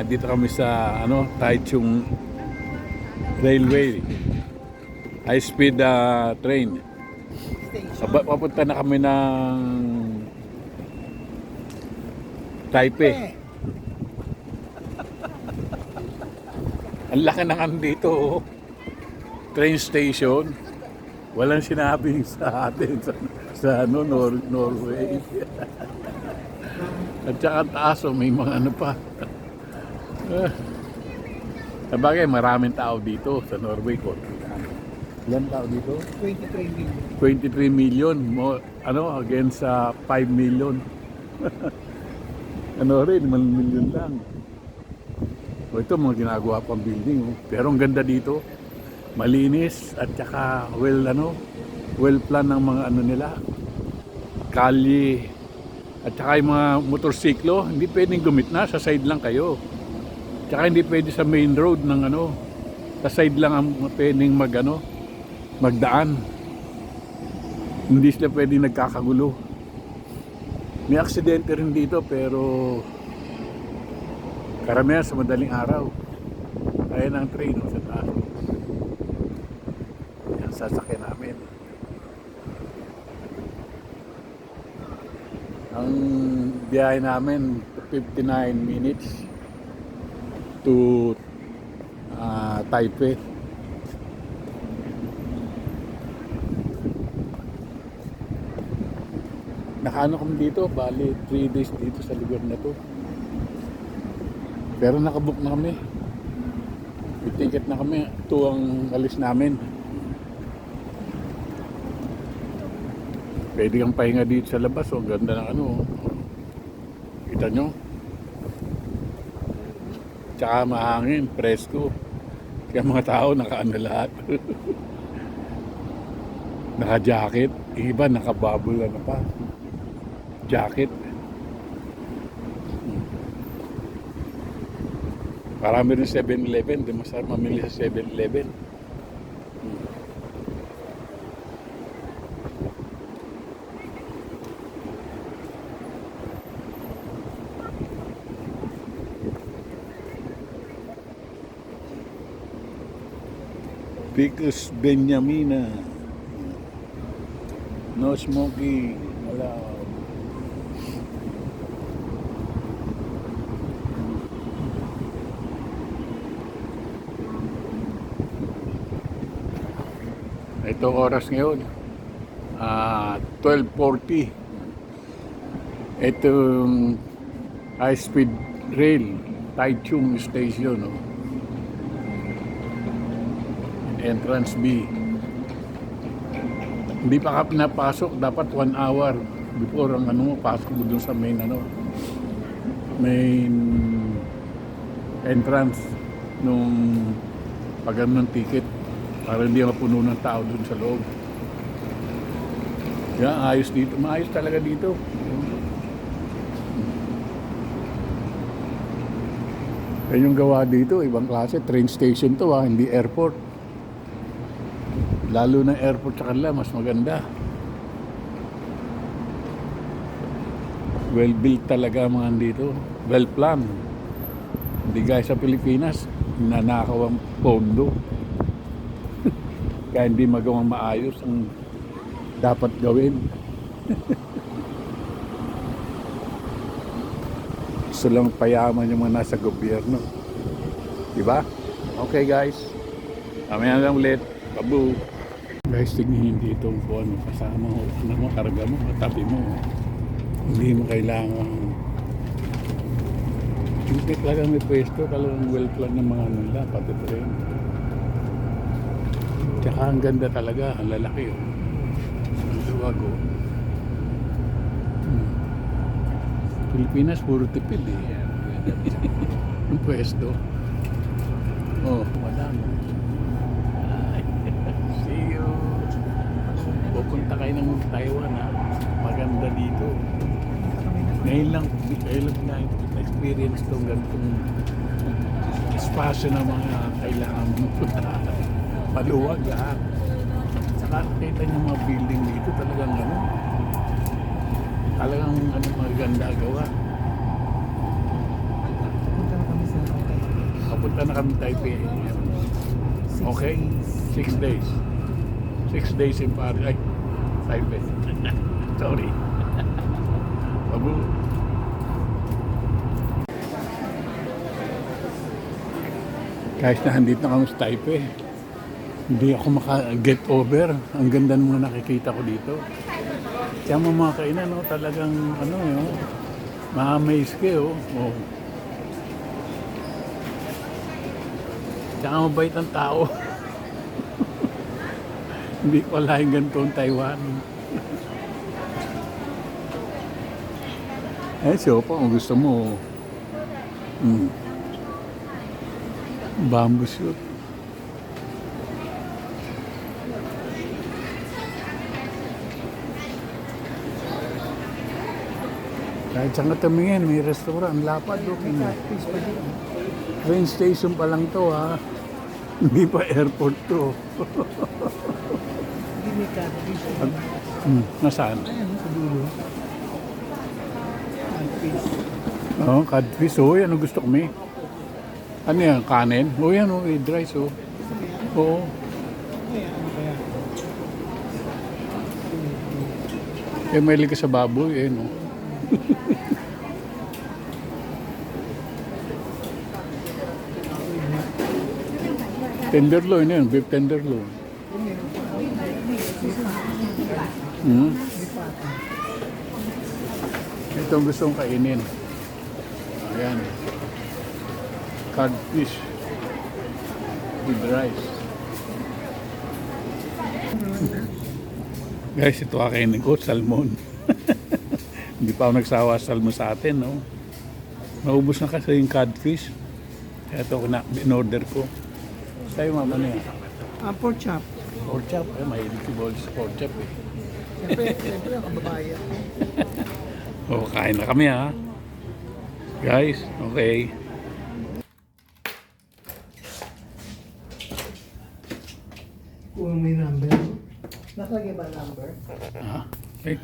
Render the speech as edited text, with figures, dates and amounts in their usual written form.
Nandito kami sa Taichung Railway. High speed train. Papunta na kami ng Taipei. Ang laki ng dito, oh. Train station. Walang sinabi sa atin sa Norway. At saka taas, may mga pa. Sabagay, maraming tao dito sa Norway. Ilan tao dito? 23 million. 23 million. Against sa 5 million. Rin, 1 million lang. Ito mga ginagawa pang building. Oh. Pero ang ganda dito. Malinis at saka well plan ng mga nila. Kalye. At saka yung mga motorsiklo, hindi pwedeng gumitna, sa side lang kayo. Tsaka hindi pwede sa main road ng sa side lang ang pwedeng magdaan. Hindi sila pwedeng nagkakagulo. May aksidente rin dito pero karamihan sa madaling araw. Kaya ng train sa taas. Yan sasakyan namin. Ang biyahe namin 59 minutes to Taipei. Nakaano kami dito, bali 3 days dito sa lugar na to. Pero nakabook na kami. May ticket na kami. Ito ang alis namin. Pwede kang pahinga dito sa labas. Ang ganda ng kita nyo. Tsaka mahangin, presko. Kaya mga tao nakaano lahat. Naka-jacket. Iba nakabubble pa. Jacket. Marami rin 7-Eleven. Di masarap mamili sa 7-Eleven. Picos Benjamina. No smoking allowed. Ito oras ngayon 12:40. Itong high speed rail Taichung Station, entrance B. Hindi pa ka pinapasok, dapat 1 hour before ang pasok mo dun sa main entrance nung pag ng ticket para hindi mapuno ng tao dun sa loob. Kaya ayos dito, maayos talaga dito. Yan yung gawa dito, ibang klase, train station to hindi airport. Lalo na airport sa kanila, mas maganda. Well built talaga mga dito. Well planned. Hindi guys sa Pilipinas, nanakaw ang pondo. Kaya hindi magawang maayos ang dapat gawin. Gusto lang payaman yung mga nasa gobyerno. Diba? Okay guys. Mamaya lang ulit. Pabu. Guys, tignan dito kung kasama mo, karga mo, tabi mo. Hindi mo kailangan. Hindi talagang may pwesto, talagang well plan ng mga nila, pati train. Tsaka ang ganda talaga, ang lalaki. Ang luwag. Pilipinas, puro tipid Ang pwesto. Madami. See you. Pupunta kayo ng Taiwan maganda dito. Ngayon lang experience itong ganitong espasyo na mga kailangan mo. Maluwag Saka kita nyo mga building dito talagang talagang maganda gawa. Punta na kami sa papunta na kami Taipei. Okay? 6 days. 6 days in Paris. Ay, Taipei. Sorry. Babu. Guys, nandito na kami sa Taipei. Hindi ako maka-get over. Ang ganda ng mga nakikita ko dito. Kaya mga kainan, no, talagang ano, no, ma-amaze kayo. Oh. Tsaka mabait ang tao. Hindi ko laing ganito ang Taiwan. Eh, siopa kung gusto mo. Bamboo shoot. Kahit saan ka tumingin, may restaurant, lapad o train station pa lang to ha. Hindi pa airport to. Hindi may catfish. Nasaan? Ayan, sa dulo. Catfish. Oo, codfish. Oh, yan ang gusto ko may. Ano yan, kanin? Oh, yan oh, with rice oh. Oo. Ayan, ano kaya? Eh, mahilig ka sa baboy eh, no? Tenderloin yan, beef tenderloin. Ito ang gusto kong kainin. Ayan. Codfish with rice. Guys, ito kakainin ko, salmon. Hindi pa ako nagsawa sa salmon sa atin, no? Naubos na kasi yung codfish. Kaya ito in-order ko. Sa'yo, mama na yan. Pork chop. Pork chop. Eh, mahilig si Bols pork chop eh. Siyempre ang kababayan. O, kain na kami ha. Guys, okay. Kung may number. Nakalagay ba number? Ha? Eh,